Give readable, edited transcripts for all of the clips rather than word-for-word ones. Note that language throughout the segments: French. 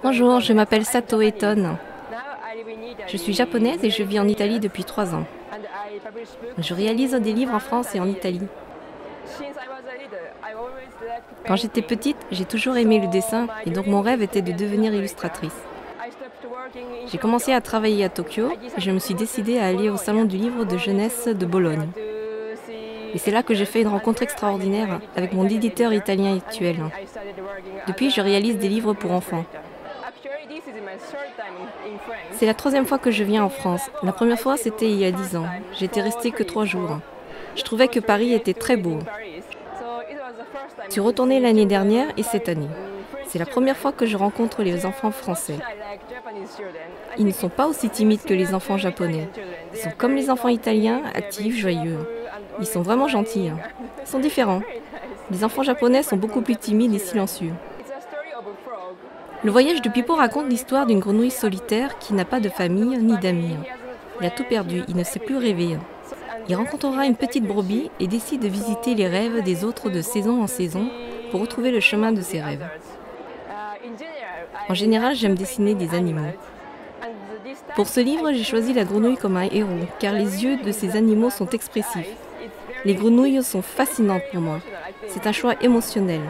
Bonjour, je m'appelle Sato Eton. Je suis japonaise et je vis en Italie depuis 3 ans. Je réalise des livres en France et en Italie. Quand j'étais petite, j'ai toujours aimé le dessin et donc mon rêve était de devenir illustratrice. J'ai commencé à travailler à Tokyo et je me suis décidée à aller au Salon du livre de jeunesse de Bologne. Et c'est là que j'ai fait une rencontre extraordinaire avec mon éditeur italien actuel. Depuis, je réalise des livres pour enfants. C'est la 3e fois que je viens en France. La première fois, c'était il y a 10 ans. J'étais restée que 3 jours. Je trouvais que Paris était très beau. Je suis retournée l'année dernière et cette année. C'est la première fois que je rencontre les enfants français. Ils ne sont pas aussi timides que les enfants japonais. Ils sont comme les enfants italiens, actifs, joyeux. Ils sont vraiment gentils. Ils sont différents. Les enfants japonais sont beaucoup plus timides et silencieux. Le voyage de Pipo raconte l'histoire d'une grenouille solitaire qui n'a pas de famille ni d'amis. Il a tout perdu, il ne sait plus rêver. Il rencontrera une petite brebis et décide de visiter les rêves des autres de saison en saison pour retrouver le chemin de ses rêves. En général, j'aime dessiner des animaux. Pour ce livre, j'ai choisi la grenouille comme un héros, car les yeux de ces animaux sont expressifs. Les grenouilles sont fascinantes pour moi. C'est un choix émotionnel.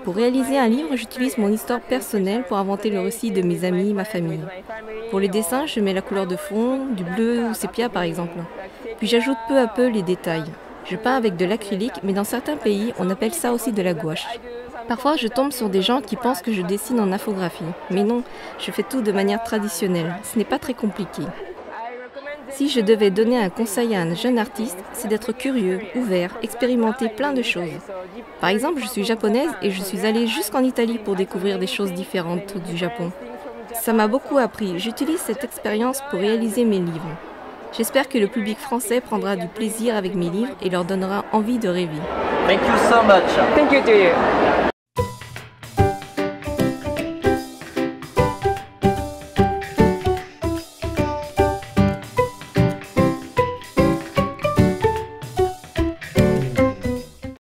Pour réaliser un livre, j'utilise mon histoire personnelle pour inventer le récit de mes amis, ma famille. Pour les dessins, je mets la couleur de fond, du bleu ou sépia par exemple. Puis j'ajoute peu à peu les détails. Je peins avec de l'acrylique, mais dans certains pays, on appelle ça aussi de la gouache. Parfois, je tombe sur des gens qui pensent que je dessine en infographie. Mais non, je fais tout de manière traditionnelle. Ce n'est pas très compliqué. Si je devais donner un conseil à un jeune artiste, c'est d'être curieux, ouvert, expérimenter plein de choses. Par exemple, je suis japonaise et je suis allée jusqu'en Italie pour découvrir des choses différentes du Japon. Ça m'a beaucoup appris. J'utilise cette expérience pour réaliser mes livres. J'espère que le public français prendra du plaisir avec mes livres et leur donnera envie de rêver. Thank you so much. Thank you to you.